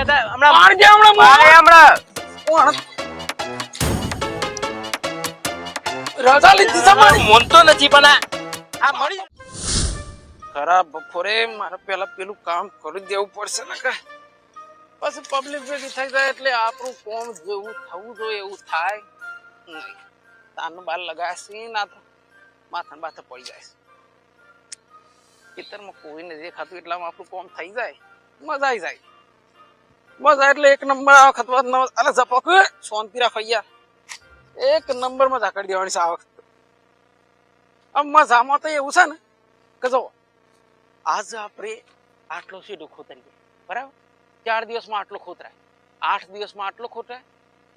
હમણાં માર દે હમણાં હમણાં રજા લીધી છે મારી મોનતો નથી પણ આ મળી ખરા બપોરે મારે પેલા પેલું કામ કરી દેવું પડશે ને કે પછી પબ્લિક ભેગી થઈ જાય એટલે આપણું કોમ જેવું થવું જોઈએ એવું થાય નહીં. તારનું બાર લગાશે ના તો માથા બાથા પડી જાય ખેતરમાં કોઈને દેખાતું એટલામાં આપણું કોમ થઈ જાય મજા આવી જાય. મજા એટલે એક નંબર આ વખત અરે ઝપક શાંતિ રાખૈયા એક નંબર માં ઝાકડી દેવાની છે આ વખત. આમ મજામાં તો એવું છે ને કે જો આજ આપણે આટલો સીધો ખોતરીએ બરાબર 4 દિવસમાં આટલો ખોતરાય 8 દિવસમાં આટલો ખોતરાય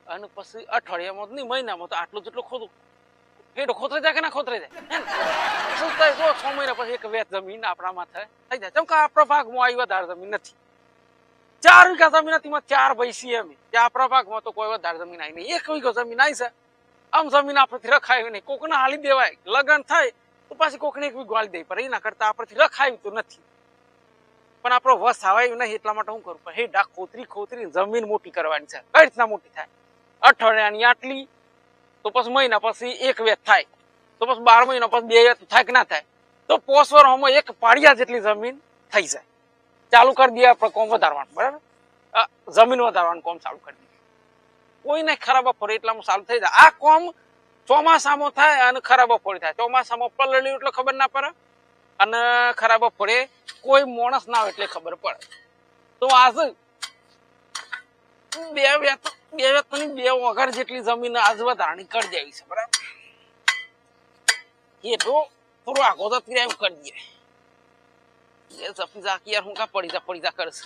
અને પછી અઠવાડિયામાં નહીં મહિનામાં તો આટલો જેટલો હેઠો ખોતરાઈ જાય કે ના ખોતરાઈ જાય શું થાય જો 6 મહિના પછી એક વેચ જમીન આપણામાં થઈ જાય કેમ કે આપણા ભાગમાં આવી વધારે જમીન નથી 4 વીઘા જમીન હતી 4 ભૈંસી અમે ત્યાં આપણા ભાગમાં તો કોઈ વધારે જમીન આવી નહીં 1 વીઘો જમીન આવી છે આમ જમીન આપણેથી રખાય નહીં કોકને હાલી દેવાય લગન થાય તો પાછી કોકને 1 વીઘો હાલી દે પણ એના કરતા આપણેથી રખાયું તો નથી પણ આપણો વસ આવાયું નહીં એટલા માટે હું કરું પણ હેડા ખોતરી જમીન મોટી કરવાની છે કઈ રીતના મોટી થાય અઠવાડિયાની આટલી તો પછી મહિના પછી એક વેચ થાય તો પછી 12 મહિના પછી 2 વેચ થાય કે ના થાય તો પોસવર હોમાં એક પાડિયા જેટલી જમીન થઈ જાય. ચાલુ કરી દઈએ આપણે કોમ વધારવાનું બરાબર જમીન વધારવાનું કોમ ચાલુ કરી દઈએ કોઈને ખરાબ પડે એટલામાં ચાલુ થઈ જાય. આ કોમ ચોમાસામાં થાય અને ખરાબ પડે થાય ચોમાસામાં પલળ્યું એટલે ખબર ના પડે અને ખરાબ પડે કોઈ માણસ ના હોય એટલે ખબર પડે. તો આજે 2 વગર જેટલી જમીન આજ વધારણી કરી દેવી છે બરાબર એ તો થોડું આગો તો કરી દઈએ એ સફીજા કે યાર હું કા પડી જા કરશે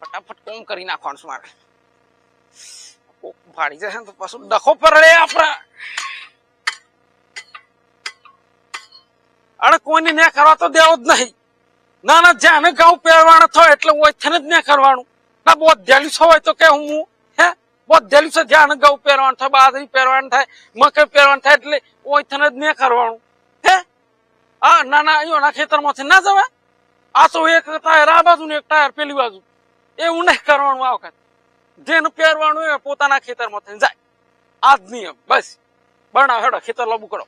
ફટાફટ કોમ કરી નાખવાનું મારે કોક ભાડી જાય તો પાછું ડખો પડે આપણા અરે કોઈને ને કરવા તો દેવો જ નહીં. ના ના જ્યાં ગાઉં પહેરવાનો થાય એટલે ઓછને જ ને કરવાનું ના બહુ ધેલું હોય તો કે હું હે બહુ ધેલું છે જ્યાં ગાઉં પહેરવાનું થાય બાજરી પહેરવાનું થાય મકઈ પહેરવાનું થાય એટલે ઓછને જ ને કરવાનું હે હા ના ના અહીંયાના ખેતરમાંથી ના જવાય આ તો એક ટાયર આ બાજુ ને એક ટાયર પેલી બાજુ એવું નહીં કરવાનું આ વખત જેનું પહેરવાનું એ પોતાના ખેતરમાંથી જાય આ જ નિયમ બસ બનાવ હેડો ખેતર લાંબુ કરો.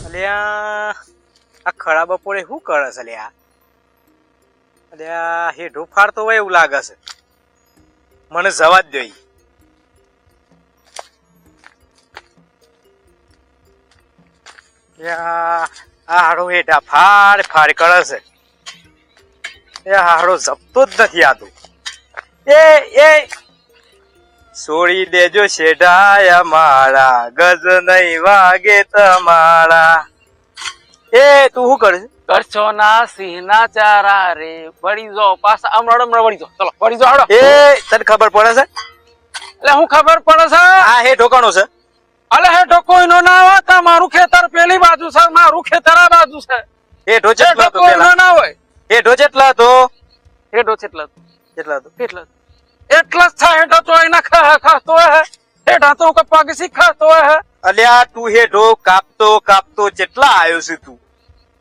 અલ્યા આ ખરા બપોરે શું કરે છે અલ્યા અલ્યા હેઠું ફાડતો હોય એવું લાગે છે મને જવા જ દો. આ હાડો હેઠા ફાડ કરે છે એ હાડો જપતો જ નથી આતું એ છોડી દેજો શેઢાયા મારા ગજ નહીં વાગે તમારા. એ તું શું કરે કરશો ના સિંહ ના ચારા રે વળી જાઓ પાછા હમણાં વળી જાઓ ચલો વળી જાઓ હાડો. એ તને ખબર પડે છે એટલે હું ખબર પડે છે આ હે ઠોકાણો છે અલે હેઠો કોઈનો ના હોય તો મારું ખેતર પેલી બાજુ છે મારું ખેતર આ બાજુ છે હેઠો જેટલો હતો કોઈનો ના હોય હેઠો જેટલા હતો હેઠો કેટલા જેટલા હતો કેટલા એટલા જ થાય હેઠો તો એના ખાતો હે હેઠા તો પગસી ખાતો હે અલ્યા તું હેઠો કાપતો જેટલા આવ્યો છે તું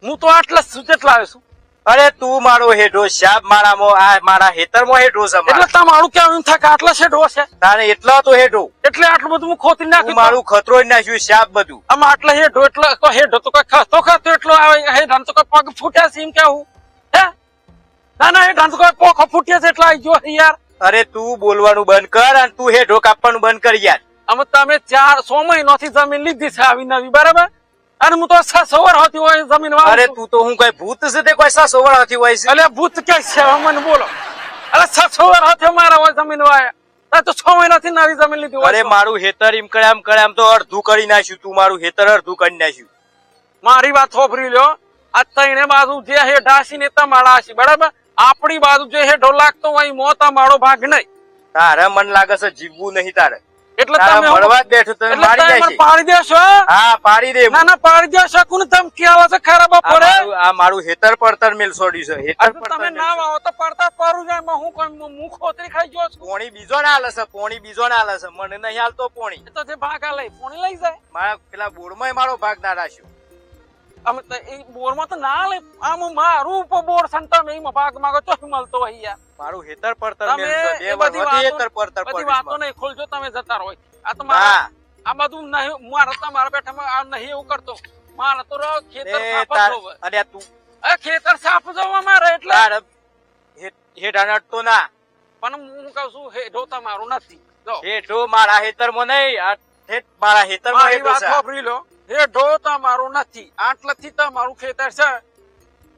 હું તો આટલા જ જેટલા આવ્યો છું. અરે તું મારો હેઠો શાબ મારા હેતરમાં હેઠો છે એટલે તમારું કેવું થાય કે આટલા શેઠો છે તારે એટલા તો હેઠો એટલે આટલું બધું હું ખોતી નાખ્યું મારું ખતરો નાખ્યું શાબ બધું આમ આટલા હેઠો એટલે હેઠો તો કઈ ખાતો એટલો આવે હેઠા તો કઈ પગ ફૂટ્યા છે એમ કેવું હે ના ના હેઠા તો કઈ પોખો ફૂટ્યા છે એટલે આવી ગયો યાર. અરે તું બોલવાનું બંધ કર અને તું હેઠો કાપવાનું બંધ કર યાર. અમે તમે 400 મહિનાથી જમીન લીધી છે આવી નવી બરાબર અને હું તો 600 વર્ષ હતી હોય જમીન વાવું. અરે તું તો હું કઈ ભૂત છે તે કોઈ 600 વર્ષ હતી હોય છે એટલે ભૂત ક્યાં છે મને બોલો અરે 600 વર્ષ હતી મારા હોય જમીન વાયા તો 6 મહિનાથી નવી જમીન લીધી અરે મારું હેતર એમ કળામ તો અડધું કરી નાખ્યું તું મારું હેતર અડધું કરી નાખ્યું. મારી વાત થોભરી લ્યો આ ત્રણે બાજુ જે હેઠા હશે ને તમારા હશે બરાબર આપણી બાજુ જે હેઠો લાગતો હોય મો તમારો ભાગ નહીં. તારે મન લાગે છે જીવવું નહીં તારે એટલે તારે તમે મળવા જ બેઠો તમે મારી જાય છે પાડી દેશો હા પાડી દે ના ના પાડી દેશો કોને ધમકી આવે છે ખરાબ પડે આ મારું હેતર પડતર મેલ છોડ્યું છે હેતર તમે ના આવો તો પડતા પરું જાય હું કોઈ મુખ ખોતરી ખાઈ ગયો છું. પોણી બીજો ના હાલે છે પોણી બીજો ના હાલે છે મને નહીં હાલતો પોણી તો જે ભાગ આ લઈ પોણી લઈ જાય મારા પેલા બોર્ડમાં મારો ભાગ ના રાખ્યો અમે તો એ બોરમાં તો ના લે આમ મારું ઉપર બોર સંતા મે એમાં ભાગ માંગો તો મળતો હોય યાર મારું હેતર પડતર તમે મેળવ્યો. એ બે બધી વધી વાતો- હેતર પડતર બધી પડીશ વાતો મારે. નહીં ખોલજો તમે જતા રહો આ તો મારા ના આ બધું નહીં મારા તમારા બેઠામાં આ નહીં એવું કરતો મારા તો ખેતર એ સાફ જ તાર- જોવે. અલ્યા તું આ ખેતર સાફ જોવા મારે એટલે તાર હેઠા નડતો ના. પણ હું કહું છું હેઠો તમારું નથી જો હેઠો મારા હેતરમાં નહીં, આ ઠેઠ મારા હેતરમાં મારી હેઠો વાત છે. સાંભળી લો હેઠો તમારું નથી આટલાથી તમારું ખેતર છે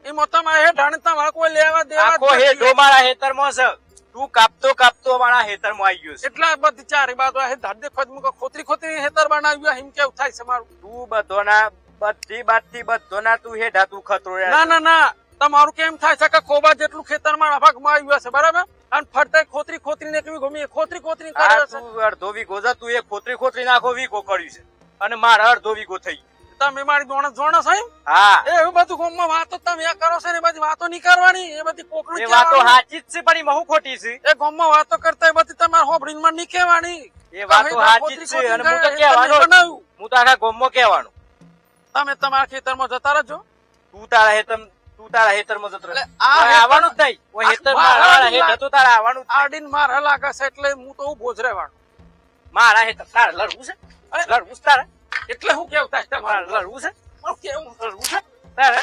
એમાં તમારે હેઠાને તમારે કોઈ લેવા દેવા જ આખો નથી. હેઠો મારા હેતરમાં છે. તું કાપતો કાપતો મારા હેતરમાં આવી ગયો છે. એટલા બધી ચારે બાજુ આ ધડે ખોદ ખોતરી ખોતરી હેતર બનાવ્યું એમ કેવું થાય છે મારું તું બધોના બધી બાજથી બધોના તું હેઠા તું ખતરો રે. ના ના ના તમારું કેમ થાય છે કે ખોબા જેટલું ખેતર માં ભાગમાં આવ્યું હશે બરાબર અને ફરતે ખોતરી ખોતરી ને કેવી ગમી ખોતરી ખોતરી આ કરે છે તું અડધો વીઘો છે, તું એ ખોતરી ખોતરી નાખો વીઘો કર્યું છે અને મારા અડધો વીઘો થઈ ગયો. તમે મારી જોણસ જોણસ એમ હા એ એવું બધું ગામમાં વાતો તમે આ કરો છો ને એ બધી વાતો નહીં કરવાની એ બધી કોકડું એ વાતો સાચી જ છે પણ એમાં હું ખોટી છે. એ ગામમાં વાતો કરતા એ બધી તમારે હોબડીન માં નહીં કહેવાની એ વાતો સાચી જ છે અને હું તો કહેવાનો જ. બનાવ્યું હું તો આખા ગામમાં કહેવાનું. તમે તમારા ખેતરમાં જતા રહેજો તું તારા હેતરમાં જતો રહે. એટલે આ ઓય આવવાનું જ નહીં. ઓય હેતર મારા હેઠ હતું તારે આવવાનું જ નહીં. આડીન મારા લાગે છે એટલે હું તો ઉભો જ રહેવાનું મારા હેતર તારે લડવું છે? લડવું છે તારે? એટલે હું કેવું થાય મારે તમારે લડવું છે? કેવું લડવું છે તારે?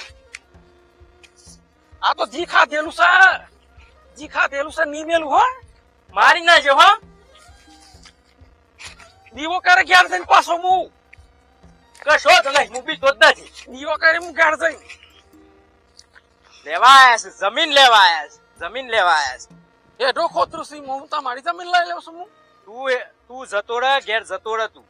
આ તો જી ખાધેલું છે જી ખાધેલું છે નીમેલું હો મારી નાખજો હો. દીવો કરે ઘેર જઈને પાછો હું કશો જ નહીં, હું બી તો જ નથી. દીવો કરે હું ઘેર જઈને લેવા આયા છે, જમીન લેવા આયા છે, જમીન લેવા આયા છે. હેઠો ખોતરું છું હું તમારી જમીન લઈ લઉં છું હું તું જતો રહે, ઘેર જતો રહે તું.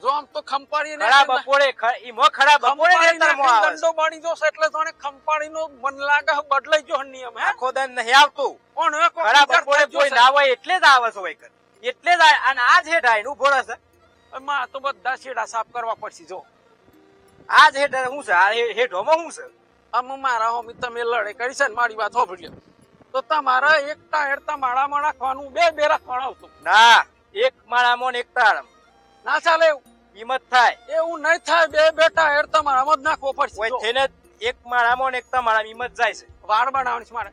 જો આમ તો ખંપાડી ખરા બપોરે ઈમો ખરા બપોરે હેતરમાં આવે છે. દંડો બાળી જોશે એટલે જાણે ખંપાડી નો મન લાગે બદલાઈ ગયો નિયમ હે આખો દન નહીં આવતો. કોણ હે કોણ ખરા વિચાર બપોરે થઈ ગયો કોઈ છે. ના હોય એટલે જ આવે છે વૈકર. એટલે જ અને આ જ હેઠ આઈને ઉભો રહે છે. એમાં તો બધા છેડા સાફ કરવા પડશે જો આ જ હેઠ શું છે? આ હેઠોમાં શું છે? આમ મારા હોમી તમે લડે કરી છે ને મારી વાત સાંભળી લો. તો તમારા એક ટાયર તમારામાં નાખવાનું બે રાખવાનું આવતું ના, એક માળામાં ને એક તાળામાં ના ચાલે એવું કિંમત થાય. એવું નહીં થાય બે ટાયર તમારામાં જ નાખવો પડશે કોઈ જો. થઈને એક માળામાં ને એક તમાળામાં કિંમત જાય છે. વાળ બનાવવાની છે મારે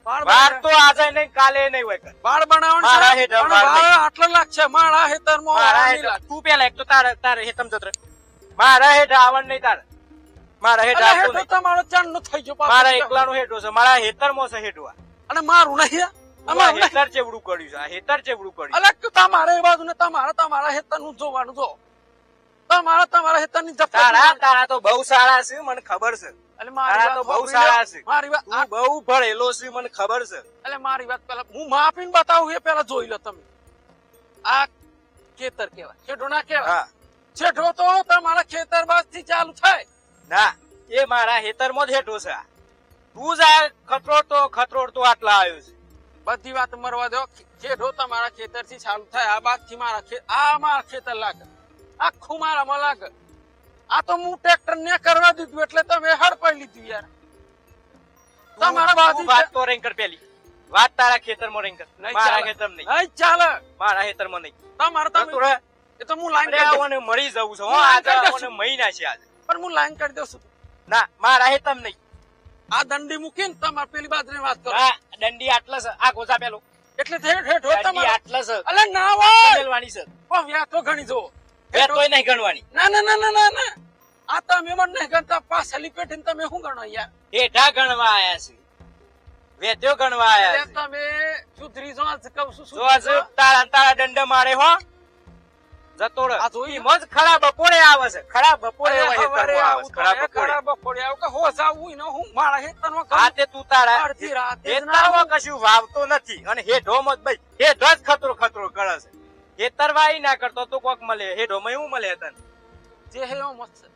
વાળ વાર બનાવવાની- તો આજે નહીં કાલે નહીં હોય. વાળ બનાવવાની મારા છે હેઠળ પણ વાળ નહીં. વાળ આટલા લાગશે મારા હેતરમાં મારા વાળ નહીં હેઠ લાગે. તું પેલા એક તો તારે હેતમ જતો રહે. મારા હેઠ આવવાનું નહીં તારે. મારા હેઠ અલા, આવતું હેઠો નહીં. તમારો ચાંદનો થઈ ગયો પાછો. મારા એકલાનું હેઠું છે. મારા હેતરમાં છે હેઠવા. અને મારું નહીં આ અમારું નહીં. હેતર ચેવડું કર્યું છે. આ હેતર ચેવડું કર્યું. અલા, કે તમારે એ બાજુ ને તમારા હેતર નું જોવાનું જો તમારા હેતર ની તારા તો બહુ સારા છે, મને ખબર છે. તારા તો બહુ સારા છે. મારી વાત તું બહુ ભણેલો છે, મને ખબર છે. એટલે મારી વાત પેલા હું માપીને બતાવું એ પેલા જોઈ લો તમે આ ખેતર કેવાય છેડો ના કેવાય હા છેડો તો તમારા ખેતર બાદ થી ચાલુ થાય ના, એ મારા હેતરમાં જ હેઠો છે. તું જ આ ખતરોડ તો આટલા આવ્યો છે. બધી વાત મરવા દો છેડો તમારા ખેતર થી ચાલુ થાય આ બાદ થી મારા ખેતર લાગે આખું મારામાં લાગે આ તો હું ટ્રેક્ટર ને કરવા દીધું એટલે તમે હડપાઈ લીધું યાર તમારા તું બાજુ વાત તો રેન્કર પેલી વાત તારા ખેતરમાં રેન્કર, નહીં મારા ચાલે. ખેતરમાં નહીં. નહીં ચાલે મારા ખેતરમાં નહીં. તમારે જતો તમે રહે. એ તો હું લાઈન અરે કરી દઉં આઓને મળી જવું છે. હો, હું લાઈન આજે કરી દઉં આઓને છું. મહિના છે આજે. પણ હું લાઈન કરી દઉં છું ના, મારા હેતમ નહીં. આ દંડી મૂકીને તમારે પેલી બાજુ વાત કરો આ દંડી આટલા છે. આ ગોજા પેલો એટલે હેઠો દંડી તમારે આટલા છે. અલે ના હોય મેલવાની છે. પણ વ્યાજ તો ઘણી જો બે તોય નહીં ગણવાની. ના ના ના ના ના ના આ તમે મને નહીં ગણતા પાછલી પેઢીને તમે શું ગણો યાર હેઠા ગણવા આયા છે. વેદ્યો ગણવા આયા એટલે છે. તમે સુધરી જો આજ કહું છું જો આજે તારા દંડ મારે હો જતો રહે. આ જોઈ ઈ મજ ખરા બપોરે આવે છે. ખરા બપોરે અરે એવા હવારે હેતરમાં આવે આવું છે. તો ખરા એ બપોરે. ખરા બપોરે આવું કે હો જાવું ને હું મારા હેતરમાં આ કરું તે તું તારા અડધી રાતે જ ના હેતરમાં આવું. કશું વાવતો નથી અને હેઠોમાં જ ભાઈ હેઠો જ ખતરો કરે છે. હેતરવાઈ ના કરતો તો કોક મળે. હેઠોમાં એવું મળે તને. જે હે એવો મત છે.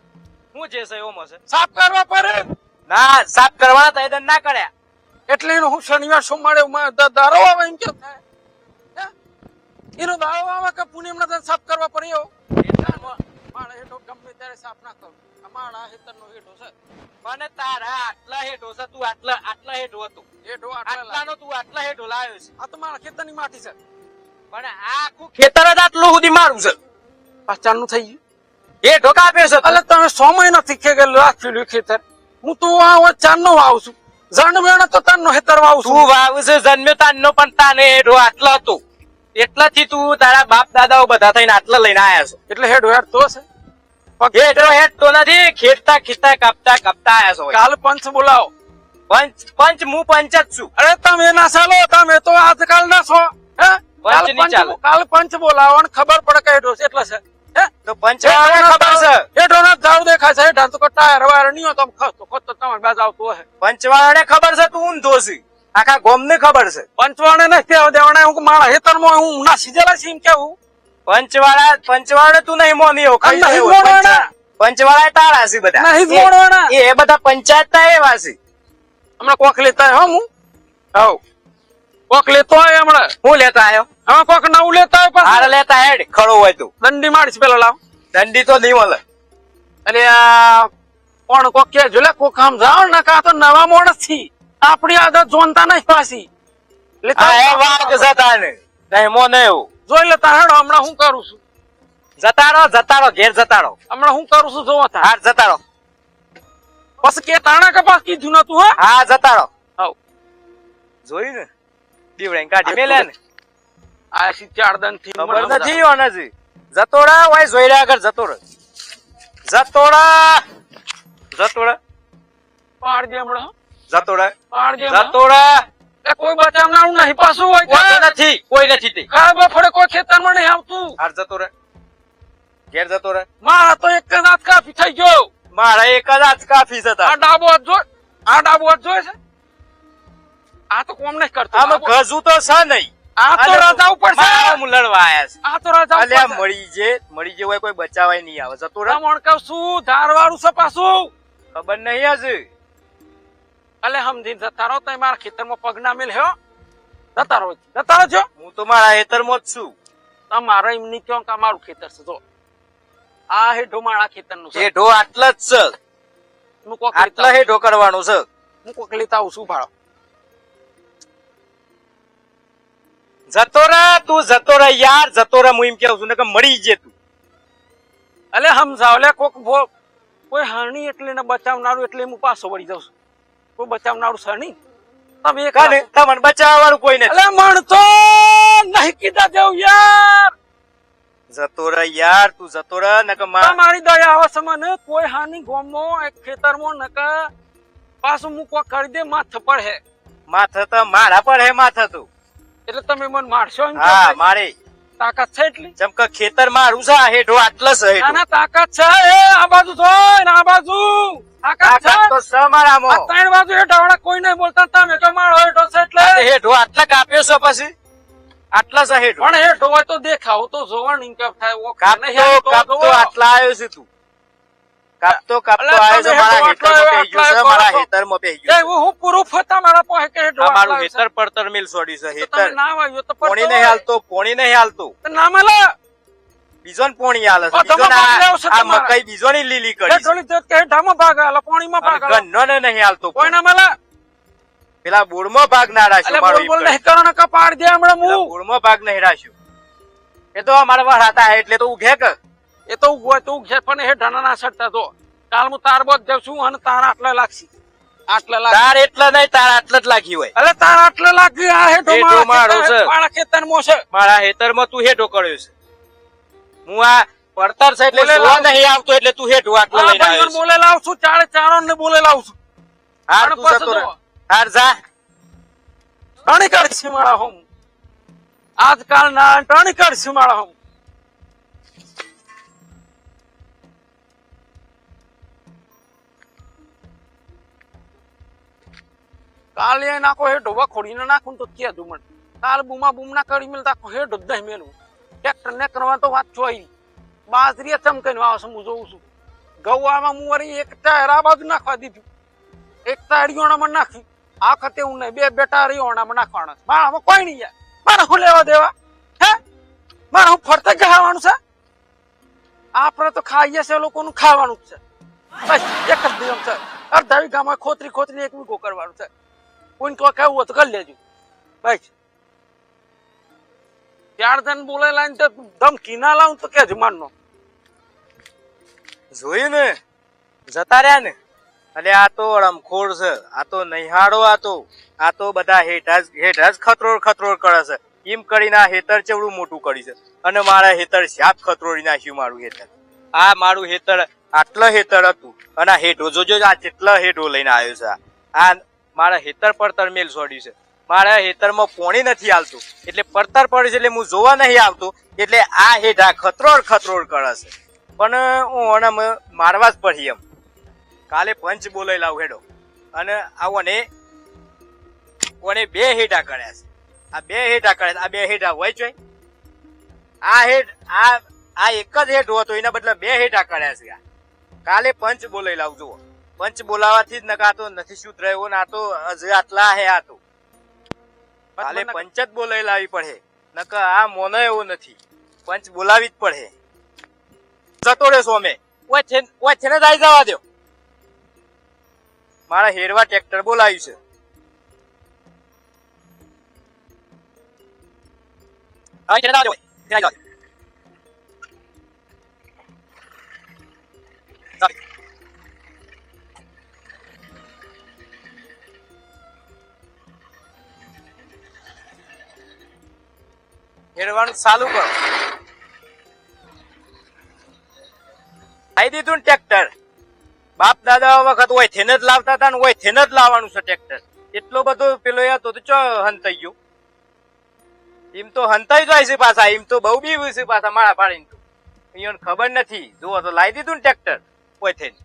હું જે છે એવો મળશે. સાફ કરવા પડે ના, સાફ કરવાના તો એદન ના કર્યા. એટલે એનો હું શનિવાર સોમવારે દારો આવે એમ કેમ થાય હે? એનો દારો આવે કે પુણ્યમના દાડે સાફ કરવા પડે એવો મારા હેઠો ગમે ત્યારે સાફ ના કરું આ મારા હેતરનો હેઠો છે મને તારા આટલા હેઠો છે. તું આટલા હેઠો હતો. હેઠો આટલા લાગે. આટલાનો તું આટલા હેઠો લાવ્યો છે. આ તો મારા ખેતરની માટી છે પણ આ આખું ખેતર જ આટલું સુધી મારું છે. પાચાનું થઈ ગયું હેઠો કાપ્યો છે તું. એટલે તમે 100 મહિનાથી રાખેલું ખેતર. હું તો આ ચાંદનો વાવું છું. જન્મ્યો તો તારનો હેતર વાવું તું છું. વાવ છે જન્મ્યો તારનો, પણ તાને હેઠો આટલો હતો એટલાથી તું તારા બાપ દાદાઓ બધા થઈને આટલા લઈને આયા છો. એટલે હેડ હેડ તો છે. હેઠો હેઠતો નથી, ખેડતા ખીચતા કાપતા કાપતા આયા છો. કાલ પંચ બોલાવો. પંચ હું પંચ જ છું. અરે તમે ના ચાલો, તમે તો આજકાલ ના છો. હે? કાલ પંચ નહીં ચાલે. કાલ પંચ બોલાવો અને ખબર પડે કે હેઠો છે એટલે છે. હે? તો પંચવાળાને ખબર છે, હેઠો ના જાવ દેખાય છે. હેઠા તો ટાયર વાયર નહીં હોય તો ખસતો ખસતો તમારી બાજુ આવતો હશે. પંચવાળાને ખબર છે તું ઊંધો છે, આખા ગોમને ખબર છે. પંચવાણે નથી કહેવા દેવાના. હું મારા હેતરમાં હું ના સીધેલા છે એમ કેવું. પંચવાળા તું નહીં મોની એવો ખાઈ નહીં ગયો. મોડવાના. પંચવાળા તારા છે બધા. નહીં જ મોડવાના. એ બધા પંચાયત ના એવા છે. હમણાં કોક લેતા આવ્યો હું. હાઉ કોક લેતો આવ્યો હમણાં. હું લેતા આવ્યો? હવે કોક નવું લેતા આવ્યો પાછું. હારે લેતા હેડ ખડો હોય તું. દંડી મારીશ પેલા લાવ. દંડી તો નહીં મળે. અરે કોણ કોક કે જોલે કોક આમ જાવ ને કા તો નવા માણસ થી આપણી આદત જોનતા નહીં પાછી. હા એ વાગ જતા ને નહીં મોને એવું. જોઈ લેતા હેડો. હમણાં હું કરું છું. જતા રહો ઘેર જતા રહો. હમણાં હું કરું છું જોવા તા. હાર જતા રહો. પછી કે તાણા કપાસ કીધું નતું. હા જતા રહો. હાઉ જોયું ને દીવડે કાઢી મેલે ને. આ સી 4 દન થી ખબર નથી ઓ નથી. જતોડા હોય જોઈ રહ્યા આગળ જતો રહે. જતોડા પાડ દે હમણાં. જતોડા પાડ દે હમણાં. જતોડા. એ કોઈ બચાવનારું નહીં પાછું હોય કે? કોઈ નથી તે. ખાવા ફળે કોઈ ખેતરમાં નહીં આવતું. હાર જતો રહે ઘેર જતો રહે. મારા તો એક જ હાથ કાપી થઈ ગયો. મારા એક જ આજ કાફી જતા. આ ડાબો હાથ જોઈ. આ ડાબો હાથ જોઈ છે. આ તો કોમ નહીં કરતો. આમાં ગજુ તો છે નહીં. આ તો રજા ઉપર છે. મારા લડવા આયા છે. આ તો રજા અલ્યા ઉપર મળી જે હોય કોઈ બચાવાય નહીં આવે. જતો રહે. મણકા શું ધારવાળું છે પાછું. ખબર નહીં હજી. અલે સમજી જતા રહો. તો મારા ખેતરમાં પગ ના મેલ હો. જતા રહો છો. હું તો મારા હેતરમાં જ છું. તમારે એમ નહીં કહો કે મારું ખેતર છે. જો આ હેઠો મારા ખેતરનું છે. હેઠો આટલા જ છે. હું કોક આટલા હેઠો કરવાનું છે. હું કોક લેતા આવું છું ભાડો. જતો રહે તું જતો રહે યાર જતો રહે. હું એમ કેવું છું ને કે મળી જે તું. અલે સમજાવ લે કોક કોઈ હરણી એટલે ને બચાવનારું એટલે હું પાછો વળી જાઉં છું. કોઈ બચાવનારું છે નહીં. તમે એક તમને બચાવવા વાળું કોઈ નથી. અલે મણ તો નહીં કીધા દેવ યાર. જતો રહે યાર તું જતો રહે ને કે તમારી દયા આવે છે મને. કોઈ હાની ગોમમાં એક ખેતરમાં નકા પાછું હું કોક કરી દે માથ પડે. માથે તો મારા પર હે માથે તું. એટલે તમે મને મારશો એમ હા કે? મારે તાકાત છે એટલી. જેમ કે ખેતર મારું છે હેઠો આટલા છે હેઠો. આના તાકાત છે. એ આ બાજુ જોઈ ને આ બાજુ તાકાત છે. તાકાત તો છે મારામાં. આ ત્રણ બાજુ હેઠા કોઈ નહીં બોલતા. તમે તો મારો હેઠો છે એટલે હેઠો આટલા કાપ્યો છે પછી આટલા છે હેઠો. પણ હેઠો હોય તો દેખાવ તો જોવાની કેમ થાય. ઓ કાપતો આટલા આવ્યો છે તું. કાપતો આવ્યો છે મારા હેતરમાં પેઈ ગયો છે. મારા હેતરમાં પેઈ ગયો. હું પૂરું ફતા મારા પાસે કે હેઠો આ મારું હેતર પડતર મિલ છોડ્યું છે. હેતર ના આવ્યો તો પોણી નહીં હાલતો પોણી નહીં હાલતું. ના મળે. બીજો ને પોણી હાલે છે. તમે બીજો ને ભાગ લેવો છો આ તમારે. મકાઈ બીજો ની લીલી કરી છે. હેઠોની તો કે હેઠામાં ભાગ આલે પાણીમાં ભાગ આલે. ગન્નો ને નહીં હાલતો. કોઈ ના મળે. પેલા બુડમાં ભાગ ના રાખ્યો. એટલે મારો બોલ બોલ ઈકડ. નહીં કરો ને કપાડ દે હમણાં હું. બુડમાં ભાગ નહીં રાખ્યો. એ તો અમારા વાર હતા એટલે તો ઉઘે કે એ તો ઉગવાય તો ઉગશે પણ હેઠાના ના સડતા તો. કાલ હું તાર બોધ જાઉં છું અને તાર આટલા લાગશે. આટલા લાગ. તાર એટલા નહીં તાર આટલા જ લાગી હોય. અલે તાર આટલા લાગી. આ હેઠો હેઠો મારો છે. મારા ખેતરમાં છે. મારા હેતરમાં તું હેઠો કર્યો છે. હું આ પડતર છે એટલે બોલે જોવા લાવ. નહીં આવતો એટલે તું હેઠો આટલો લઈને આવ્યો છે. બોલે લાવ છું. ચારો ને બોલે લાવ છું. હાર પણ તું પાછો જતો રહે. જો. હાર જા. ટણી કરશે મારા હોમ. આજકાલ ના ટણી કરશે મારા હોમ. કાલે નાખો હેઠો વખોડીને નાખું તો કે દુમણ. કાલ બુમા બુમ ના કરી મેલતા હેઠો દહીં મેલું. ટ્રેક્ટર ને કરવા તો વાત ચોઈ. બાજરી ચમકઈને વાવ છું હું જોઉં છું. ગવામાં હું વળી એક ટાયર આ બાજુ નાખવા દીધું. એક ટાયર રીઓણામાં નાખી. આ વખતે હું નહીં. બે બેટા રીઓણામાં નાખવાના. મારામાં કોઈ નહીં યાર. મારા હું લેવા દેવા હે. મારા હું ફરતે ખાવાનું છે. આપણે તો ખાઈએ છે લોકોનું ખાવાનું જ છે. બસ એક જ નિયમ છે. અડધા વીઘામાં ખોતરી એક વીઘો કરવાનું છે. કોઈને કોઈ કહેવું હોય તો કરી લેજો. બસ 4 જણ બોલેલા ને તો ધમકી ના લાવું તો કેજો માનનો. જોયું ને જતા રહ્યા ને એટલે આ તો રમખોડ છે આ તો નૈહાડો આ તો બધા હેઠ જ ખતરોડ કરે છે એમ કરીને આ હેતર ચેવડું મોટું કરી છે અને મારા હેતર શાપ ખતરોડી નાખ્યું મારું હેતર આ મારું હેતર આટલા હેતર હતું અને આ હેઠો જોજો આ કેટલા હેઠો લઈને આવ્યો છે આ મારા હેતર પડતર મેલ છોડ્યું છે મારા હેતરમાં પોણી નથી આવતું એટલે પડતર પડે છે એટલે હું જોવા નહીં આવતો એટલે આ હેઠા ખતરોડ કરે છે પણ હું આને મારવા જ પડી એમ કાલે પંચ બોલાઈ લાવ હેડો અને આવને કોને બે હેઠા કર્યા છે આ બે હેઠા કર્યા આ બે હેઠા હોય છે આ હેઠ આ એક જ હેઠ હતો એના બદલે બે હેઠા કર્યા છે કાલે પંચ બોલાઈ લાવ જુઓ પંચ બોલાવાથી જ નકાતો નથી શુદ્ધ રહ્યો ને આ તો હજી આટલા હે આ તો કાલે પંચ જ બોલાઈ લાવી પડે નકર આ મોનો એવો નથી પંચ બોલાવી જ પડે જતો રે સોમે ઓય છે ને જાય જવા દો મારા હેરવા ટ્રેક્ટર બોલાવ્યું છે હા છે જવા દો જવા હેરવાનું ચાલુ કરો આવી દીધું ને ટ્રેક્ટર બાપ દાદા વખત હોય થેને જ લાવતા હતા ને હોય થેને જ લાવવાનું છે ટ્રેક્ટર એટલો બધો પેલો હતો તો ચો હંતાઈ ગયો એમ તો હંતાઈ જાય છે પાછા એમ તો બહુ બી છે પાછા મારા પાડીને તો અહીંયા ખબર નથી જુઓ તો લાવી દીધું ને ટ્રેક્ટર હોય થઈને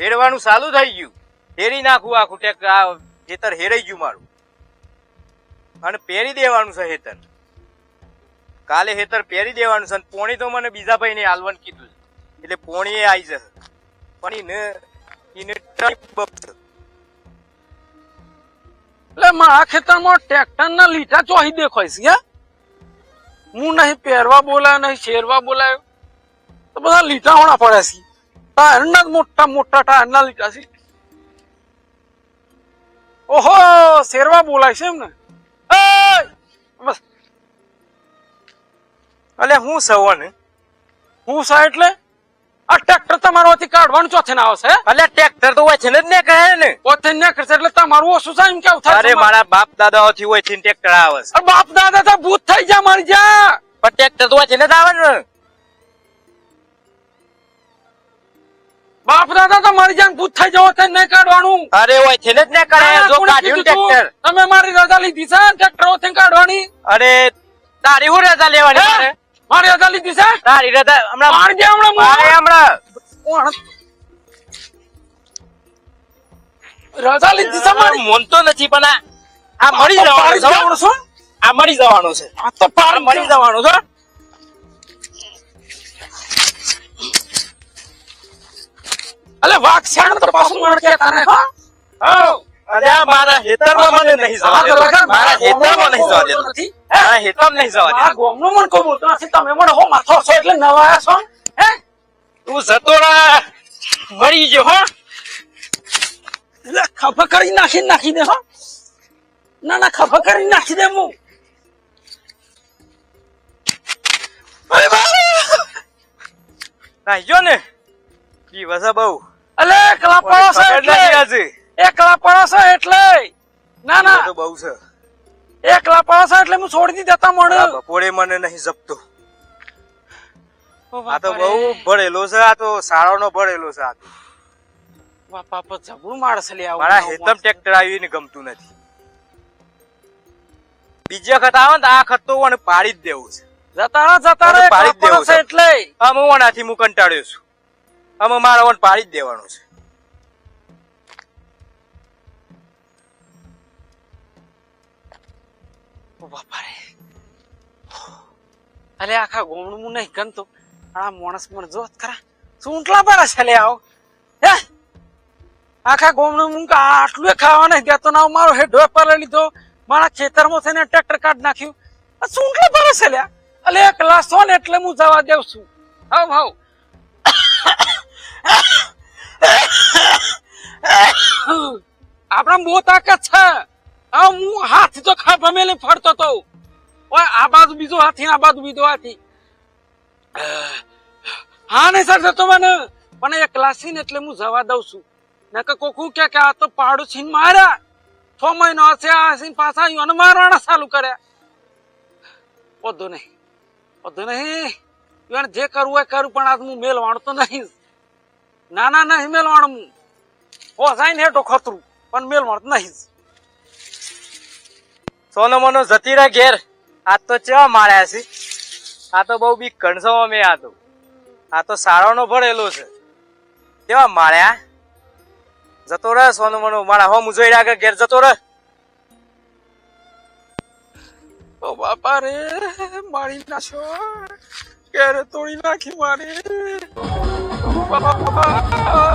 હેરવાનું ચાલુ થઈ ગયું હેરી નાખું આખું ટ્રેક્ટર આ ખેતર હેરાઈ ગયું મારું અને પહેરી દેવાનું છે હેતર કાલે હેતર પહેરી દેવાનું છે પોણી તો મને બીજા ભાઈ ને હાલવાનું કીધું એટલે પોણી આવી જશે પણ એટલે મારા ખેતરમાં ટ્રેક્ટર ના લીટા ચોહી દેખાય છે હું નહીં પહેરવા બોલાયો નહીં શેરવા બોલાયો તો બધા લીટા હોણા પડ્યા છે ટાયરના જ મોટા ટાયરના લીટા છે ઓહો શેરવા બોલાય છે એમ ને બસ એટલે હું સવન હું સા એટલે આ ટ્રેક્ટર તમારાથી કાઢવાનું ચોથે ના આવશે એટલે ટ્રેક્ટર તો હોય છે ને જ ને કહે ને પોતે ને કરશે એટલે તમારું ઓછું છે એમ કેવું થાય અરે મારા બાપ દાદાઓ થી હોય છે ટ્રેક્ટર આવે છે બાપ દાદા તો ભૂત થઈ જા મારી જા પણ ટ્રેક્ટર તો હોય છે ને જ આવે ને બાપ દાદા તો મારી જાન ભૂત થઈ જાવ તે નહીં કાઢવાનું અરે હોય છે ને જ ને કરે જો કાઢ્યું ટ્રેક્ટર તમે મારી રજા લીધી છે ટ્રેક્ટર ઓથે કાઢવાની અરે તારી હું રજા લેવાની મારે મારી રજા લીધી છે તારી રજા હમણાં મારી જે હમણાં રજા લીધી છે મારી મન તો નથી પણ આ મળી જવાનું છે આ મળી જવાનું છે આ તો પાર મળી જવાનું છે અલે વાઘ છાણ તો પાછું મણ કે તને હા અરે મારા હેતરમાં મને નહીં જવા દેતો મારા હેતરમાં નહીં જવા દેતો મારા હેતરમાં નહીં જવા દેતો આ ગોમનો મન કોઈ બોલતો નથી તમે મને હો માથો છો એટલે નવાયા છો હે તું જતો રા મરી ગયો હો એટલે ખભા કરી નાખી દે હો ના ખભા કરી નાખી દે હું અરે બા ના જો ને દિવસ બહુ અલે એકલા પડો છે એટલે એકલા પડો છે એટલે ના તો બહુ છે એકલા પડો છે એટલે હું છોડી દેતા મને બપોરે મને નહીં જપતો આ તો બહુ ભરેલો છે આ તો સાળો ભરેલો છે આ તો બાપા પર જબરું માણસ લે આવું મારા હેતમ ટ્રેક્ટર આવ્યું ને ગમતું નથી બીજા વખત આવે ને આ વખત તો મને પાડી જ દેવું છે જતા રે પાડી જ દેવું છે એટલે આમ હું આનાથી હું કંટાળ્યો છું આમાં મારા વન પાડી જ દેવાનું છે બાપા રે અલે આખા ગોમણું હું નહીં ગમતો આ માણસ મને જોત ખરા સૂંટલા પડે છે લે આવો હે આખા ગોમણું હું આટલું ખાવા નહીં દેતો ના મારો હેડો પર લીધો મારા ખેતરમાં થઈને ટ્રેક્ટર કાઢ નાખ્યું સૂંટલા પડે છે લે અલે એક લાસો ને એટલે હું જવા દેવ છું હાવ આપણા બહુ તાકાત છે હું હાથ તો ખાભા મેલે ફરતો તો આ બાજુ બીજો હાથી આ બાજુ બીજો હાથી હા નહીં સર જતો મને પણ એ ક્લાસી ને એટલે હું જવા દઉં છું નકર કોકું કે આ તો પાડોશી માર્યા 6 મહિનો હશે આ સીન પાછા યુવાને મારવાના ચાલુ કર્યા વધુ નહીં યુવાને જે કરવું હોય કરું પણ આજ હું મેલવાણો તો નહીં ના નહીં મેલવાણો હું જાય ને હેઠો ખતરું પણ મેલવાણો તો નહીં સોનો મોનો જતી રહે ઘેર આ તો ચેવા માર્યા છે આ તો બહુ બી કણસો અમે આ તો સારાનો ભરેલો છે કેવા માર્યા જતો રહે સોનો મોનો મારા હો મુજોઈ આગળ ઘેર જતો રહે ઓ બાપા રે મારી નાખો ક્યારે તોડી નાખી મારી બાપા